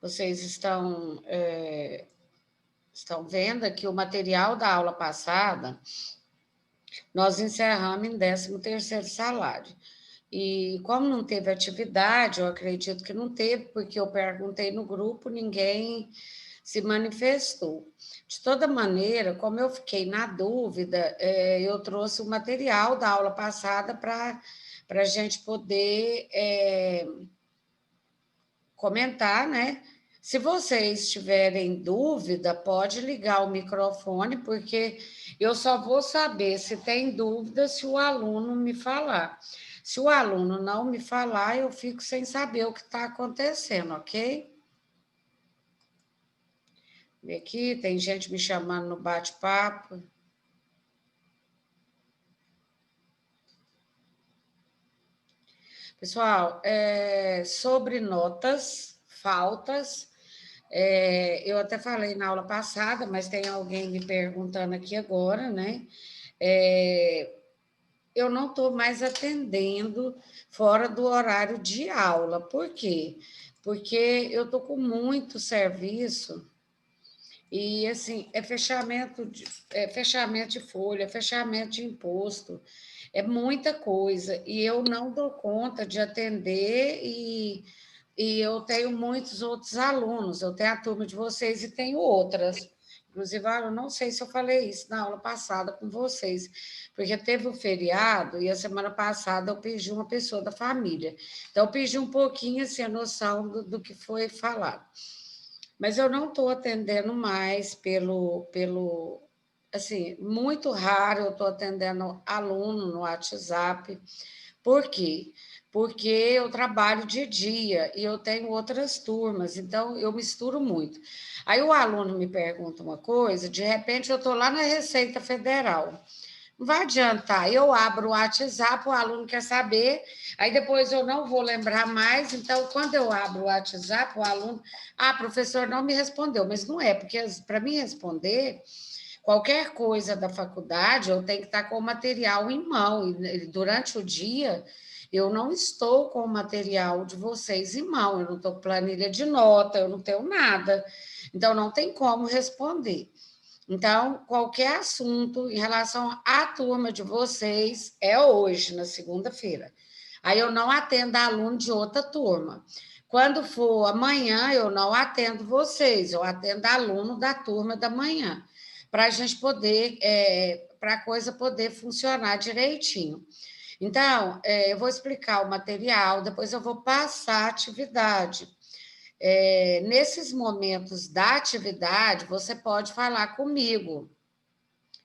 vocês estão vendo aqui o material da aula passada, nós encerramos em 13º salário. E como não teve atividade, eu acredito que não teve, porque eu perguntei no grupo, ninguém se manifestou. De toda maneira, como eu fiquei na dúvida, eu trouxe o material da aula passada para a gente poder comentar, né? Se vocês tiverem dúvida, pode ligar o microfone, porque eu só vou saber se tem dúvida se o aluno me falar. Se o aluno não me falar, eu fico sem saber o que está acontecendo, ok? Aqui tem gente me chamando no bate-papo. Pessoal, sobre notas, faltas, eu até falei na aula passada, mas tem alguém me perguntando aqui agora, né? Eu não estou mais atendendo fora do horário de aula. Por quê? Porque eu estou com muito serviço e, assim, fechamento de folha, fechamento de imposto, é muita coisa. E eu não dou conta de atender e eu tenho muitos outros alunos. Eu tenho a turma de vocês e tenho outras. Inclusive, eu não sei se eu falei isso na aula passada com vocês, porque teve o feriado e a semana passada eu pedi uma pessoa da família. Então, eu pedi um pouquinho assim, a noção do que foi falado. Mas eu não estou atendendo mais assim, muito raro eu estou atendendo aluno no WhatsApp. Por quê? Porque eu trabalho de dia e eu tenho outras turmas, então eu misturo muito. Aí o aluno me pergunta uma coisa, de repente eu estou lá na Receita Federal. Não vai adiantar, eu abro o WhatsApp, o aluno quer saber, aí depois eu não vou lembrar mais, então quando eu abro o WhatsApp, o aluno, professor, não me respondeu, mas não é, porque para mim responder, qualquer coisa da faculdade, eu tenho que estar com o material em mão, e durante o dia eu não estou com o material de vocês em mão, eu não estou com planilha de nota, eu não tenho nada, então não tem como responder. Então, qualquer assunto em relação à turma de vocês é hoje, na segunda-feira. Aí eu não atendo aluno de outra turma. Quando for amanhã, eu não atendo vocês, eu atendo aluno da turma da manhã, para a gente poder, para a coisa poder funcionar direitinho. Então, eu vou explicar o material, depois eu vou passar a atividade. Nesses momentos da atividade, você pode falar comigo.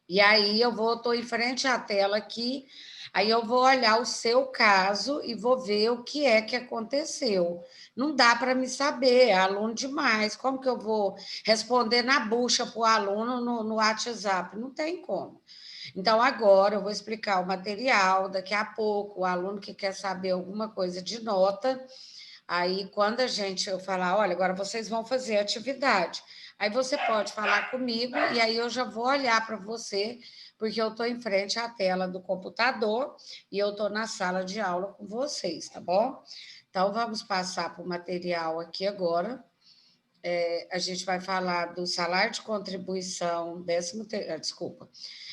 E aí estou em frente à tela aqui, aí eu vou olhar o seu caso e vou ver o que é que aconteceu. Não dá para me saber, é aluno demais. Como que eu vou responder na bucha para o aluno no WhatsApp? Não tem como. Então, agora eu vou explicar o material, daqui a pouco, o aluno que quer saber alguma coisa de nota. Aí, quando eu falar, olha, agora vocês vão fazer atividade. Aí você pode falar comigo e aí eu já vou olhar para você, porque eu estou em frente à tela do computador e eu estou na sala de aula com vocês, tá bom? Então, vamos passar para o material aqui agora. A gente vai falar do salário de contribuição, desculpa.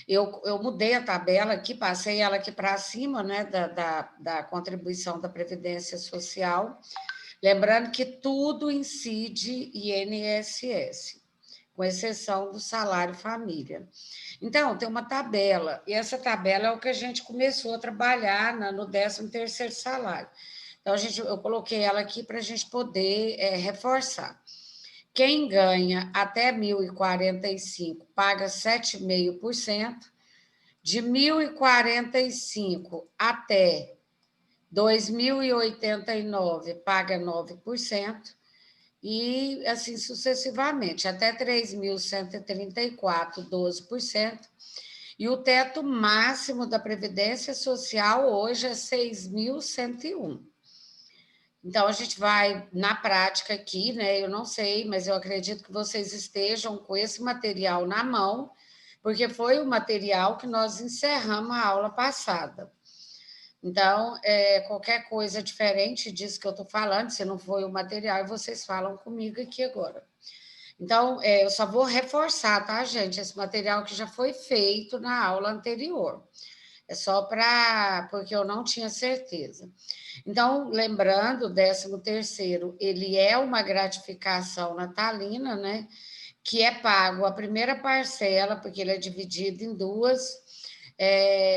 Eu mudei a tabela aqui, passei ela aqui para cima, né, da contribuição da Previdência Social. Lembrando que tudo incide INSS, com exceção do salário família. Então, tem uma tabela, e essa tabela é o que a gente começou a trabalhar no 13º salário. Então, eu coloquei ela aqui para a gente poder reforçar. Quem ganha até 1.045 paga 7,5%, de 1.045 até 2.089 paga 9%, e assim sucessivamente, até 3.134, 12%, e o teto máximo da Previdência Social hoje é 6.101. Então, a gente vai, na prática aqui, né? Eu não sei, mas eu acredito que vocês estejam com esse material na mão, porque foi o material que nós encerramos a aula passada. Então, qualquer coisa diferente disso que eu estou falando, se não foi o material, vocês falam comigo aqui agora. Então, eu só vou reforçar, tá, gente? Esse material que já foi feito na aula anterior. É só para. Porque eu não tinha certeza. Então, lembrando, o 13º, ele é uma gratificação natalina, né? Que é pago a primeira parcela, porque ele é dividido em duas.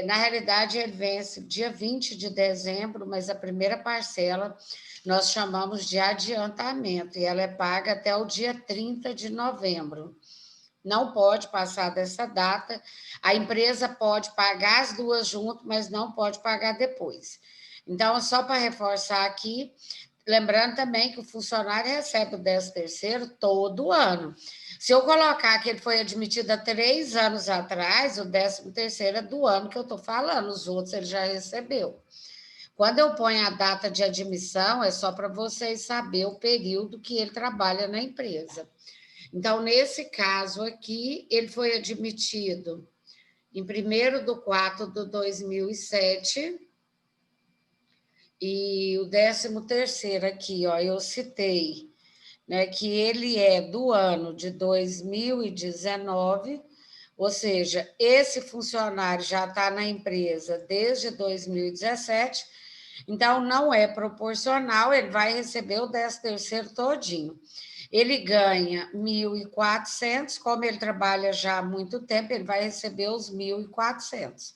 Na realidade, ele vence dia 20 de dezembro, mas a primeira parcela nós chamamos de adiantamento, e ela é paga até o dia 30 de novembro. Não pode passar dessa data. A empresa pode pagar as duas juntas, mas não pode pagar depois. Então, só para reforçar aqui, lembrando também que o funcionário recebe o 13º todo ano. Se eu colocar que ele foi admitido há 3 anos atrás, o 13º é do ano que eu estou falando, os outros ele já recebeu. Quando eu ponho a data de admissão, é só para vocês saberem o período que ele trabalha na empresa. Então, nesse caso aqui, ele foi admitido em 1º de 4 de 2007, e o 13º aqui, ó, eu citei, né, que ele é do ano de 2019, ou seja, esse funcionário já está na empresa desde 2017, então não é proporcional, ele vai receber o 13º todinho. Ele ganha 1.400, como ele trabalha já há muito tempo, ele vai receber os 1.400.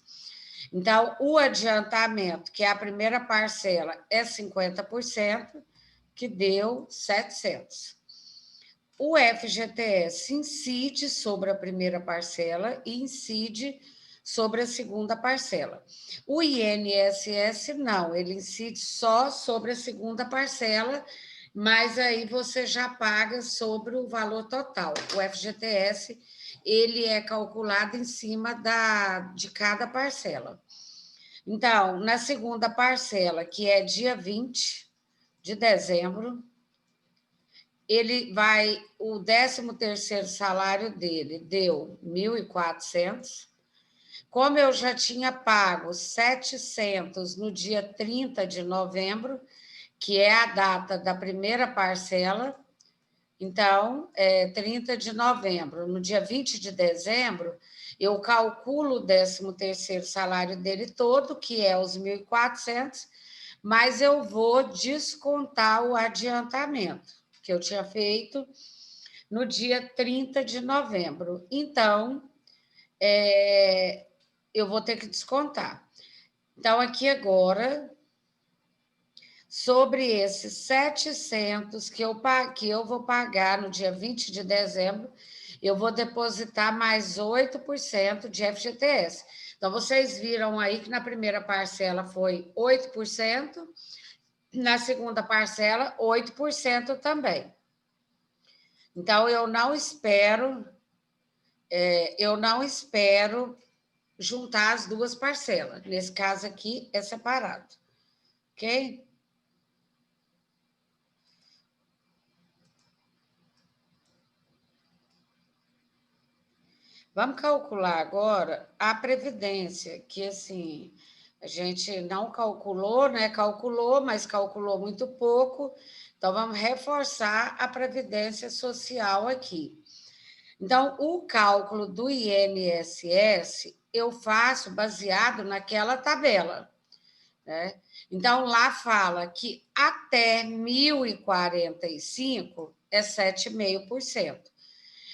Então, o adiantamento, que é a primeira parcela, é 50%, que deu 700. O FGTS incide sobre a primeira parcela e incide sobre a segunda parcela. O INSS não, ele incide só sobre a segunda parcela, mas aí você já paga sobre o valor total. O FGTS, ele é calculado em cima de cada parcela. Então, na segunda parcela, que é dia 20 de dezembro, ele vai, o 13º salário dele deu 1.400. Como eu já tinha pago 700 no dia 30 de novembro, que é a data da primeira parcela, então, 30 de novembro, no dia 20 de dezembro, eu calculo o 13º salário dele todo, que é os 1.400, mas eu vou descontar o adiantamento que eu tinha feito no dia 30 de novembro. Então, eu vou ter que descontar. Então, aqui agora, sobre esses 700 que eu vou pagar no dia 20 de dezembro, eu vou depositar mais 8% de FGTS. Então, vocês viram aí que na primeira parcela foi 8%, na segunda parcela, 8% também. Então, eu não espero juntar as duas parcelas. Nesse caso aqui, é separado. Ok? Vamos calcular agora a previdência, que assim, a gente não calculou, né? Calculou, mas calculou muito pouco. Então, vamos reforçar a previdência social aqui. Então, o cálculo do INSS eu faço baseado naquela tabela, né? Então, lá fala que até 1.045 é 7,5%.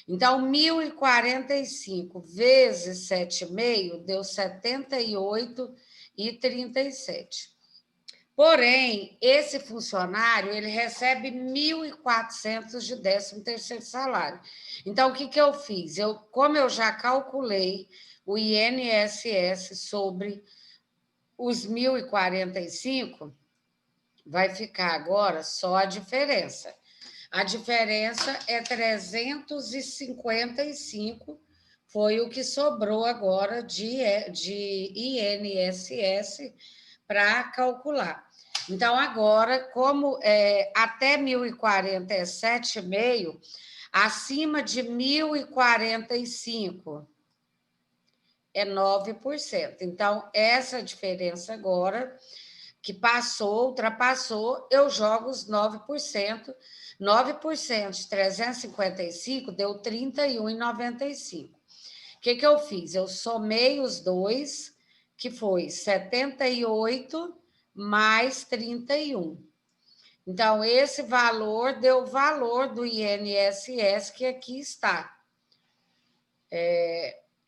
Então, 1.045 vezes 7,5 deu 78,37. Porém, esse funcionário, ele recebe 1.400 de 13º salário. Então, o que eu fiz? Como eu já calculei o INSS sobre os 1.045, vai ficar agora só a diferença. A diferença é 355, foi o que sobrou agora de INSS para calcular. Então, agora, como até 1.040 é 7,5, acima de 1.045 é 9%. Então, essa diferença agora, que passou, ultrapassou, eu jogo os 9%. 9% de 355 deu 31,95. O que eu fiz? Eu somei os dois, que foi 78 mais 31. Então, esse valor deu o valor do INSS, que aqui está.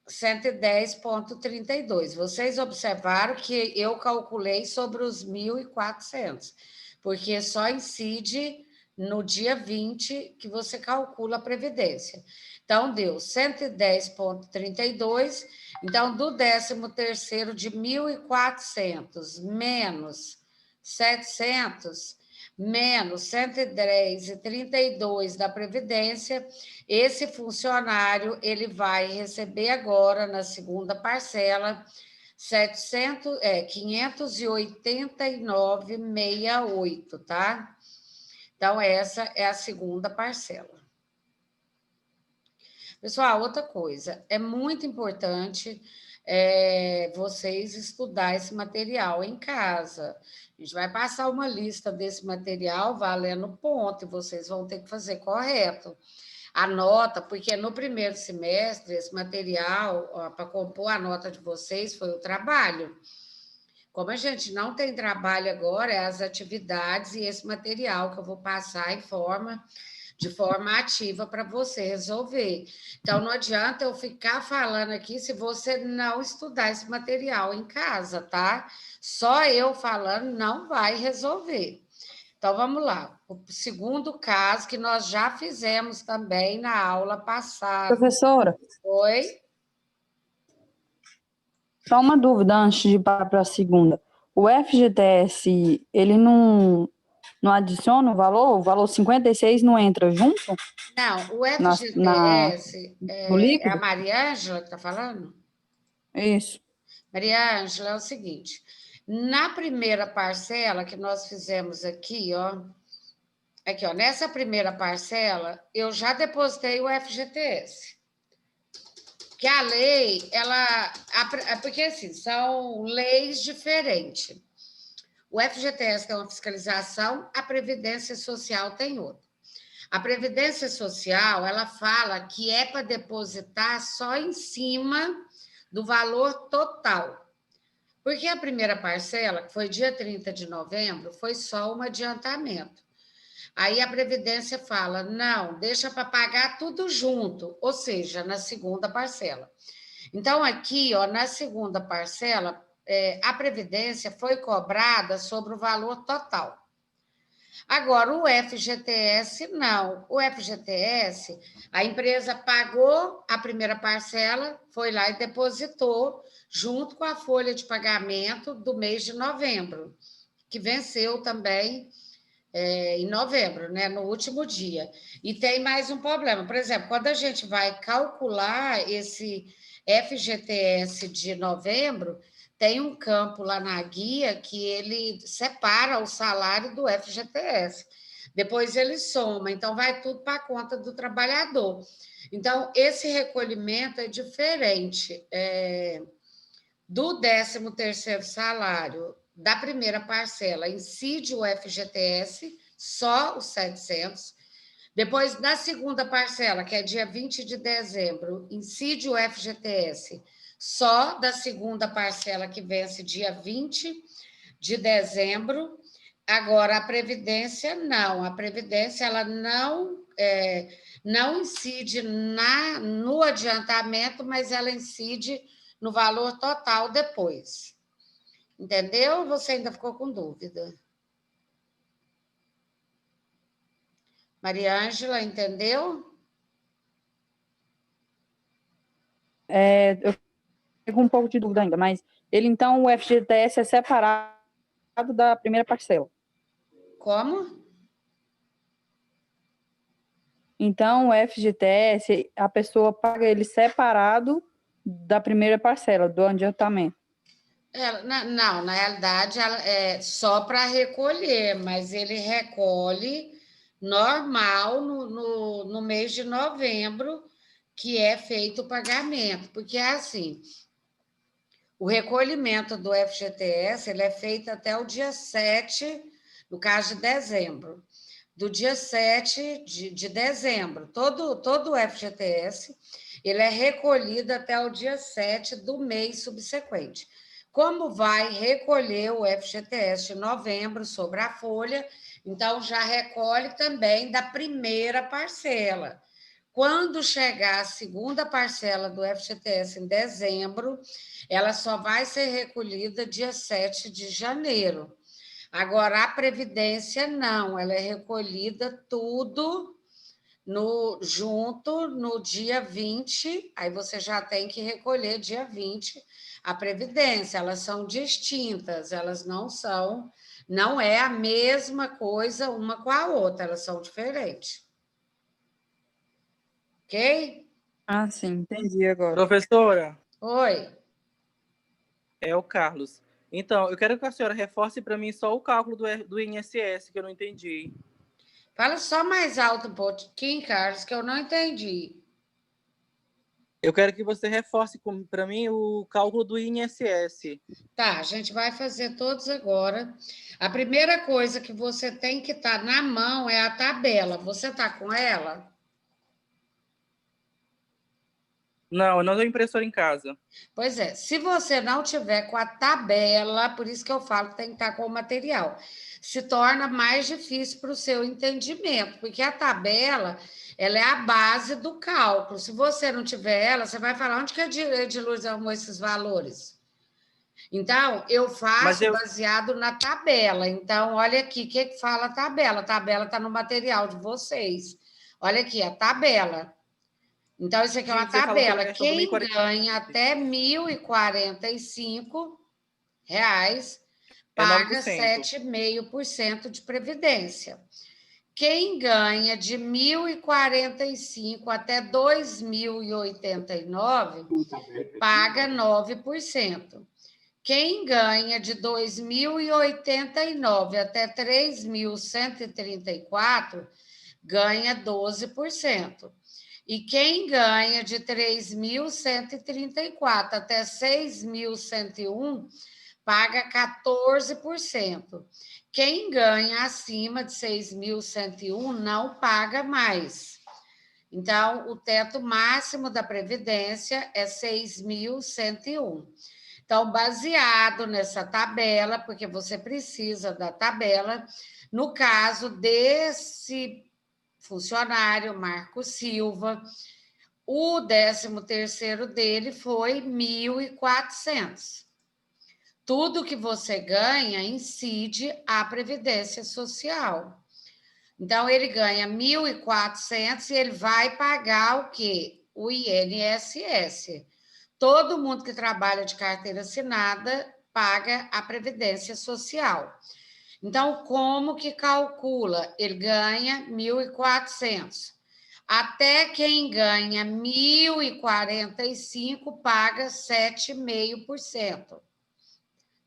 110,32. Vocês observaram que eu calculei sobre os 1.400, porque só incide no dia 20 que você calcula a previdência. Então, deu 110,32. Então, do 13º de 1.400 menos 700 menos 110,32 da Previdência, esse funcionário ele vai receber agora, na segunda parcela, 589,68, tá? Então, essa é a segunda parcela. Pessoal, outra coisa, é muito importante vocês estudar esse material em casa. A gente vai passar uma lista desse material valendo ponto, e vocês vão ter que fazer correto. Anota, porque no primeiro semestre, esse material, para compor a nota de vocês, foi o trabalho. Como a gente não tem trabalho agora, é as atividades e esse material que eu vou passar de forma ativa para você resolver. Então, não adianta eu ficar falando aqui se você não estudar esse material em casa, tá? Só eu falando não vai resolver. Então, vamos lá. O segundo caso que nós já fizemos também na aula passada. Professora? Oi? Só uma dúvida antes de ir para a segunda. O FGTS, ele não adiciona o valor? O valor 56 não entra junto? Não, o No FGTS é a líquido? Maria Ângela que está falando? Isso. Maria Ângela, é o seguinte, na primeira parcela que nós fizemos aqui, ó, nessa primeira parcela, eu já depositei o FGTS. Que a lei, porque assim, são leis diferentes. O FGTS tem uma fiscalização, a Previdência Social tem outra. A Previdência Social, ela fala que é para depositar só em cima do valor total. Porque a primeira parcela, que foi dia 30 de novembro, foi só um adiantamento. Aí a Previdência fala, não, deixa para pagar tudo junto, ou seja, na segunda parcela. Então, aqui, ó, na segunda parcela, a Previdência foi cobrada sobre o valor total. Agora, o FGTS, não. O FGTS, a empresa pagou a primeira parcela, foi lá e depositou, junto com a folha de pagamento do mês de novembro, que venceu também em novembro, né, no último dia. E tem mais um problema. Por exemplo, quando a gente vai calcular esse FGTS de novembro, tem um campo lá na guia que ele separa o salário do FGTS. Depois ele soma, então vai tudo para a conta do trabalhador. Então, esse recolhimento é diferente do 13º salário da primeira parcela, incide o FGTS, só os 700. Depois, na segunda parcela, que é dia 20 de dezembro, incide o FGTS, só da segunda parcela que vence dia 20 de dezembro. Agora, a Previdência, não. A Previdência, ela não incide no adiantamento, mas ela incide no valor total depois. Entendeu? Ou você ainda ficou com dúvida? Maria Ângela, entendeu? Eu fico com um pouco de dúvida ainda, mas ele, então, o FGTS é separado da primeira parcela. Como? Então, o FGTS, a pessoa paga ele separado da primeira parcela, do adiantamento. Não, na realidade, é só para recolher, mas ele recolhe normal no mês de novembro, que é feito o pagamento, porque é assim, O recolhimento do FGTS ele é feito até o dia 7, no caso de dezembro. Do dia 7 de dezembro, todo o FGTS ele é recolhido até o dia 7 do mês subsequente. Como vai recolher o FGTS de novembro sobre a folha, então já recolhe também da primeira parcela. Quando chegar a segunda parcela do FGTS em dezembro, ela só vai ser recolhida dia 7 de janeiro. Agora, a Previdência não, ela é recolhida tudo junto no dia 20, aí você já tem que recolher dia 20 a Previdência, elas são distintas, elas não é a mesma coisa uma com a outra, elas são diferentes. Ok? Ah, sim, entendi agora. Professora, Oi. é o Carlos. Então, eu quero que a senhora reforce para mim só o cálculo do INSS, que eu não entendi. Fala só mais alto um pouquinho, Carlos, que eu não entendi. Eu quero que você reforce para mim o cálculo do INSS. Tá, a gente vai fazer todos agora. A primeira coisa que você tem que estar na mão é a tabela. Você está com ela? Não, eu não tenho impressora em casa. Pois é, se você não tiver com a tabela, por isso que eu falo que tem que estar com o material, se torna mais difícil para o seu entendimento, porque a tabela, ela é a base do cálculo. Se você não tiver ela, você vai falar onde que a Ediluz arrumou esses valores. Então, eu faço baseado na tabela. Então, olha aqui, o que fala a tabela? A tabela está no material de vocês. Olha aqui, a tabela. Então, isso aqui é uma tabela. Quem ganha até R$ 1.045 paga 7,5% de previdência. Quem ganha de 1.045 até 2.089 paga 9%. Quem ganha de 2.089 até 3.134 ganha 12%. E quem ganha de 3.134 até 6.101 paga 14%. Quem ganha acima de 6.101 não paga mais. Então, o teto máximo da Previdência é 6.101. Então, baseado nessa tabela, porque você precisa da tabela, no caso desse funcionário, Marco Silva, o 13º dele foi 1.400. Tudo que você ganha incide a Previdência Social. Então, ele ganha 1.400 e ele vai pagar o quê? O INSS. Todo mundo que trabalha de carteira assinada paga a Previdência Social. Então, como que calcula? Ele ganha 1.400. Até quem ganha 1.045 paga 7,5%,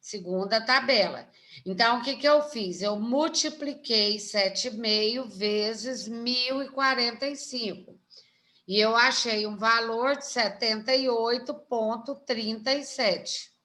segundo a tabela. Então, o que eu fiz? Eu multipliquei 7,5 vezes 1.045. E eu achei um valor de 78,37.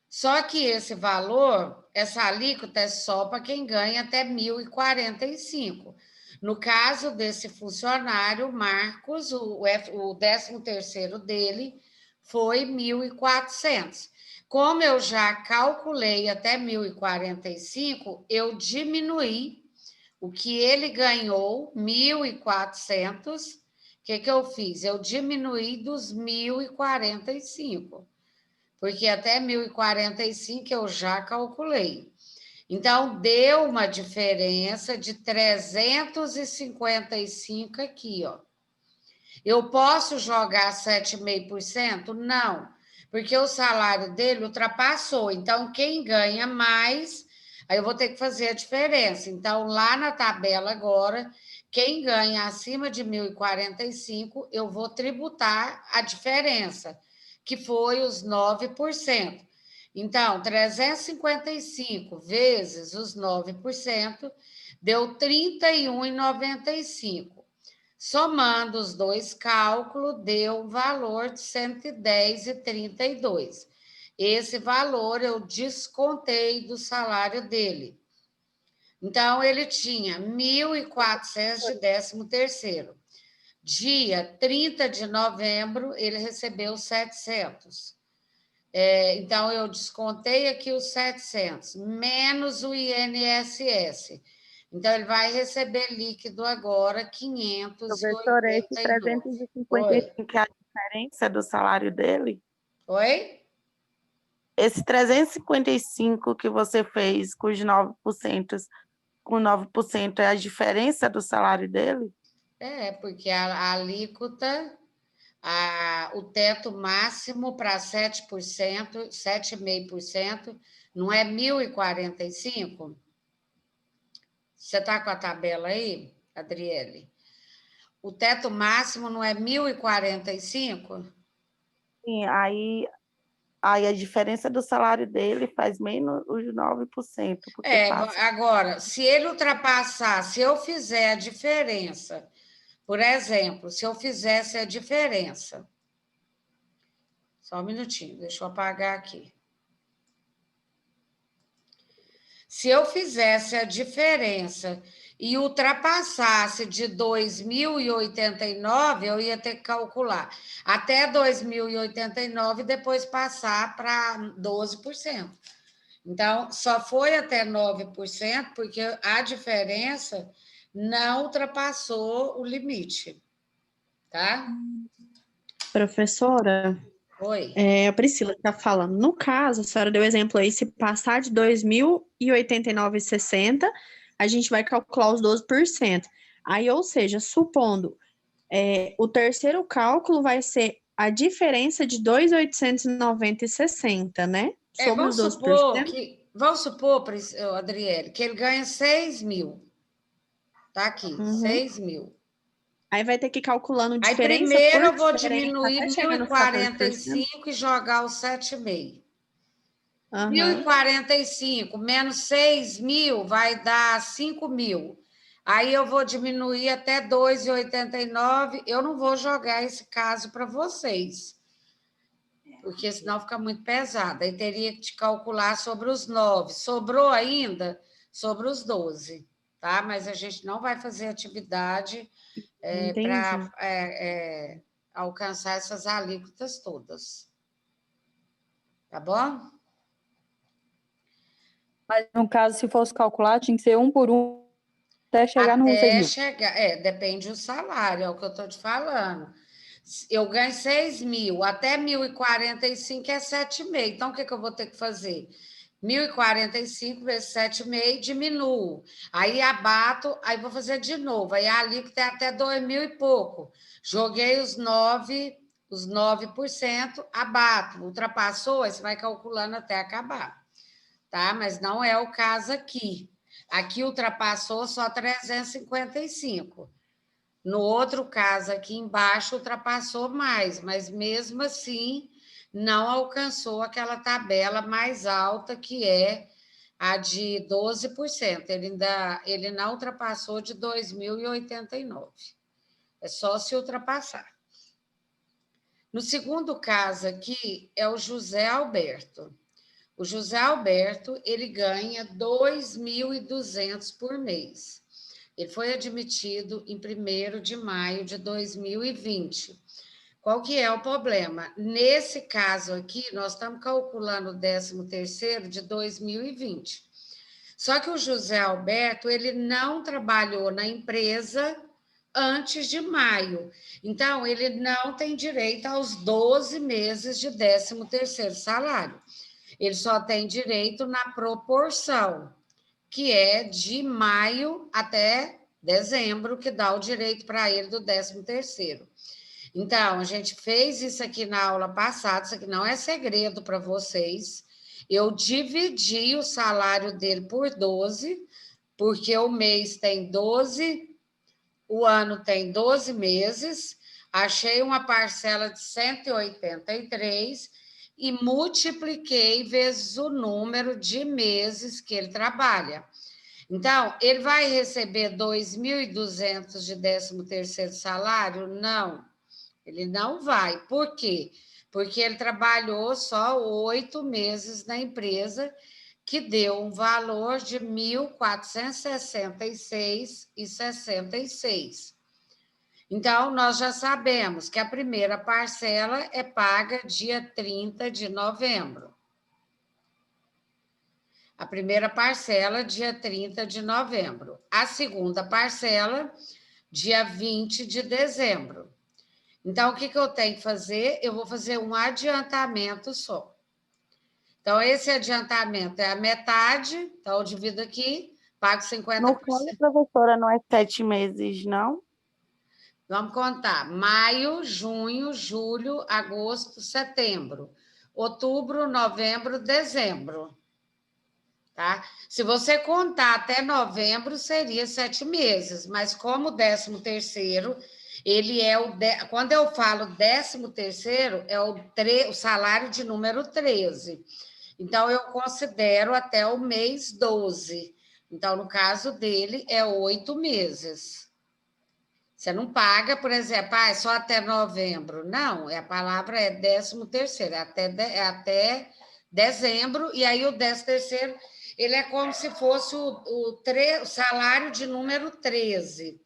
Só que esse valor, essa alíquota é só para quem ganha até 1.045. No caso desse funcionário, Marcos, o 13º dele foi 1.400. Como eu já calculei até 1.045, eu diminuí o que ele ganhou, 1.400. O que eu fiz? Eu diminuí dos 1.045. Porque até 1.045 eu já calculei. Então, deu uma diferença de 355 aqui, ó. Eu posso jogar 7,5%? Não, porque o salário dele ultrapassou. Então, quem ganha mais, aí eu vou ter que fazer a diferença. Então, lá na tabela agora, quem ganha acima de 1.045, eu vou tributar a diferença, que foi os 9%. Então, 355 vezes os 9% deu R$ 31,95. Somando os dois cálculos, deu um valor de 110,32. Esse valor eu descontei do salário dele. Então, ele tinha 1.400 de 13º. Dia 30 de novembro, ele recebeu 700. Então, eu descontei aqui os 700, menos o INSS. Então, ele vai receber líquido agora 582. Professora, esse 355 é a diferença do salário dele? Oi? Esse 355 que você fez com os 9%, com 9% é a diferença do salário dele? Porque a alíquota, o teto máximo para 7%, 7,5%, não é 1.045? Você está com a tabela aí, Adriele? O teto máximo não é 1.045? Sim, aí a diferença do salário dele faz menos os 9%. Porque agora, se ele ultrapassar, se eu fizer a diferença, por exemplo, se eu fizesse a diferença, só um minutinho, deixa eu apagar aqui. Se eu fizesse a diferença e ultrapassasse de 2.089, eu ia ter que calcular até 2.089 e depois passar para 12%. Então, só foi até 9%, porque a diferença não ultrapassou o limite, tá? Professora, Oi. a Priscila está falando. No caso, a senhora deu exemplo aí, se passar de 2.089,60, a gente vai calcular os 12%. Aí, ou seja, supondo, o terceiro cálculo vai ser a diferença de 2.890,60, né? Sobre os 12%. Vamos supor, Adriele, que ele ganha 6 mil. Tá aqui, 6 mil. Aí vai ter que ir calculando diferença Aí primeiro por eu vou diferença, diminuir até chegar nos 1.045 e jogar os 7,5. 1.045 menos 6 mil vai dar 5 mil. Aí eu vou diminuir até 2,89. Eu não vou jogar esse caso para vocês, porque senão fica muito pesado. Aí teria que te calcular sobre os 9. Sobrou ainda sobre os 12, tá? Mas a gente não vai fazer atividade para alcançar essas alíquotas todas. Tá bom? Mas, no caso, se fosse calcular, tinha que ser um por um até chegar no 6 mil. Depende do salário, é o que eu estou te falando. Eu ganho 6 mil, até 1.045 é 7,5. Então, o que eu vou ter que fazer? 1.045 vezes 7,5, diminuo. Aí abato, aí vou fazer de novo. Aí a alíquota é até 2 mil e pouco. Joguei os 9%, abato. Ultrapassou, aí você vai calculando até acabar. Tá? Mas não é o caso aqui. Aqui ultrapassou só 355. No outro caso, aqui embaixo, ultrapassou mais, mas mesmo assim não alcançou aquela tabela mais alta, que é a de 12%. Ele não ultrapassou de 2.089. É só se ultrapassar. No segundo caso aqui, é o José Alberto. O José Alberto, ele ganha 2.200 por mês. Ele foi admitido em 1º de maio de 2020. Qual que é o problema? Nesse caso aqui, nós estamos calculando o 13º de 2020. Só que o José Alberto, ele não trabalhou na empresa antes de maio. Então, ele não tem direito aos 12 meses de 13º salário. Ele só tem direito na proporção, que é de maio até dezembro, que dá o direito para ele do 13º. Então, a gente fez isso aqui na aula passada, isso aqui não é segredo para vocês. Eu dividi o salário dele por 12, porque o mês tem 12, o ano tem 12 meses, achei uma parcela de 183 e multipliquei vezes o número de meses que ele trabalha. Então, ele vai receber 2.200 de 13º salário? Não, ele não vai. Por quê? Porque ele trabalhou só 8 meses na empresa, que deu um valor de R$ 1.466,66. Então, nós já sabemos que a primeira parcela é paga dia 30 de novembro. A primeira parcela, dia 30 de novembro. A segunda parcela, dia 20 de dezembro. Então, o que eu tenho que fazer? Eu vou fazer um adiantamento só. Então, esse adiantamento é a metade, então eu divido aqui, pago 50%. No caso, professora, não é 7 meses, não? Vamos contar: maio, junho, julho, agosto, setembro, outubro, novembro, dezembro. Tá? Se você contar até novembro, seria 7 meses, mas como o 13º, ele é quando eu falo 13º, é o salário de número 13. Então, eu considero até o mês 12. Então, no caso dele, é 8 meses. Você não paga, por exemplo, só até novembro. Não, a palavra é 13º, é até dezembro, e aí o 13º, ele é como se fosse o salário de número 13.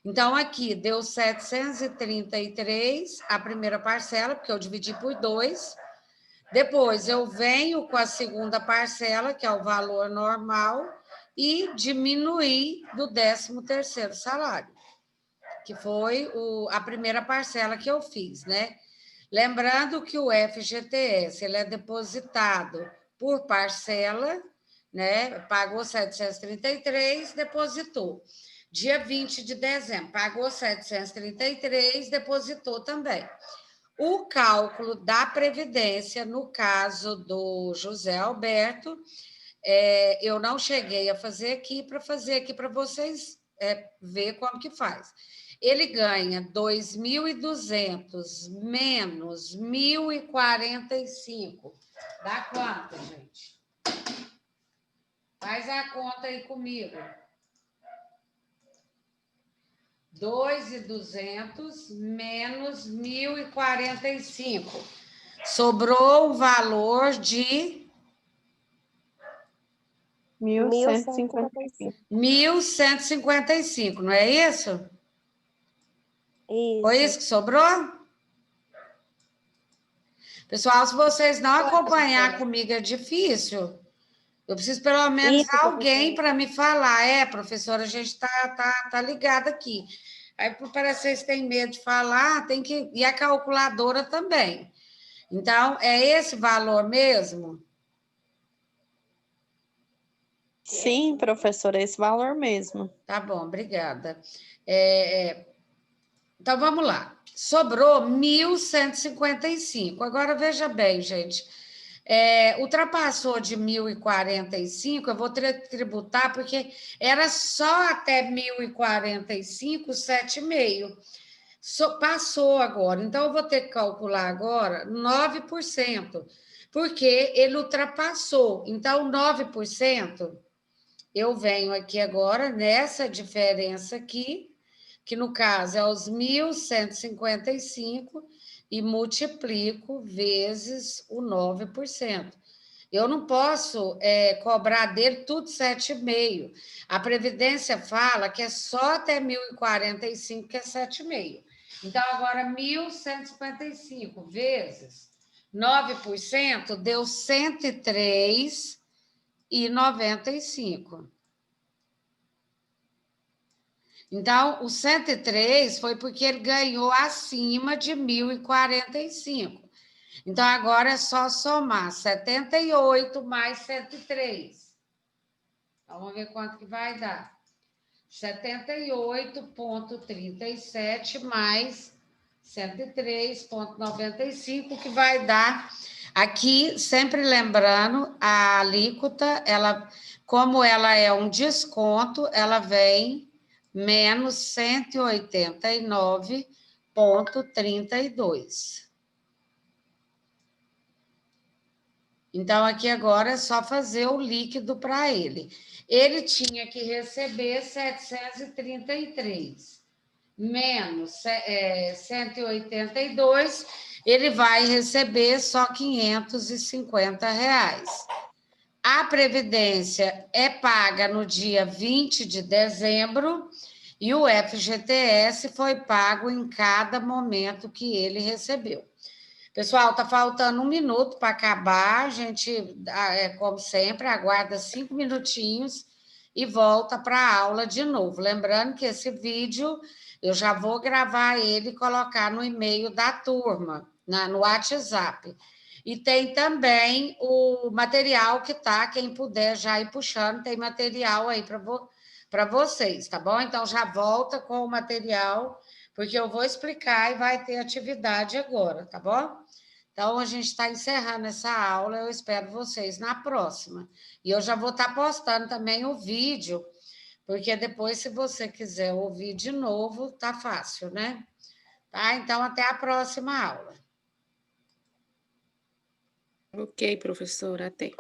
Então, aqui deu 733 a primeira parcela, porque eu dividi por 2. Depois, eu venho com a segunda parcela, que é o valor normal, e diminuí do 13º salário, que foi a primeira parcela que eu fiz, né? Lembrando que o FGTS ele é depositado por parcela, né? Pagou 733, depositou. Dia 20 de dezembro, pagou 733, depositou também. O cálculo da Previdência, no caso do José Alberto, eu não cheguei a fazer aqui para vocês ver como que faz. Ele ganha 2.200 menos 1.045. Dá quanto, gente? Faz a conta aí comigo. 2.200 menos 1.045. Sobrou o valor de 1.155. 1.155, não é isso? Isso. Foi isso que sobrou? Pessoal, se vocês não acompanhar comigo é difícil. Eu preciso pelo menos Isso, alguém professora. para me falar. Professora, a gente tá ligada aqui. Aí, parece que vocês têm medo de falar, tem que. E a calculadora também. Então, é esse valor mesmo? Sim, professora, esse valor mesmo. Tá bom, obrigada. Então, vamos lá. Sobrou 1.155. Agora, veja bem, gente. Ultrapassou de 1.045, eu vou tributar, porque era só até 1.045, 7,5%. Passou agora. Então, eu vou ter que calcular agora 9%, porque ele ultrapassou. Então, 9%, eu venho aqui agora nessa diferença aqui, que no caso é os 1.155, e multiplico vezes o 9%. Eu não posso cobrar dele tudo 7,5%. A Previdência fala que é só até 1.045, que é 7,5%. Então, agora, 1.155 vezes 9% deu 103,95. Então, o 103 foi porque ele ganhou acima de 1.045. Então, agora é só somar 78 mais 103. Então, vamos ver quanto que vai dar. 78,37 mais 103,95, que vai dar... Aqui, sempre lembrando, a alíquota, como ela é um desconto, ela vem menos 189,32. Então, aqui agora é só fazer o líquido para ele. ele tinha que receber 733, menos 182, ele vai receber só R$ 550. A Previdência é paga no dia 20 de dezembro e o FGTS foi pago em cada momento que ele recebeu. Pessoal, está faltando 1 minuto para acabar. A gente, como sempre, aguarda 5 minutinhos e volta para a aula de novo. Lembrando que esse vídeo eu já vou gravar ele e colocar no e-mail da turma, no WhatsApp. E tem também o material que tá, quem puder já ir puxando, tem material aí para vocês, tá bom? Então já volta com o material, porque eu vou explicar e vai ter atividade agora, tá bom? Então a gente está encerrando essa aula, eu espero vocês na próxima. E eu já vou estar postando também o vídeo, porque depois, se você quiser ouvir de novo, tá fácil, né? Tá? Então, até a próxima aula. Ok, professora, até.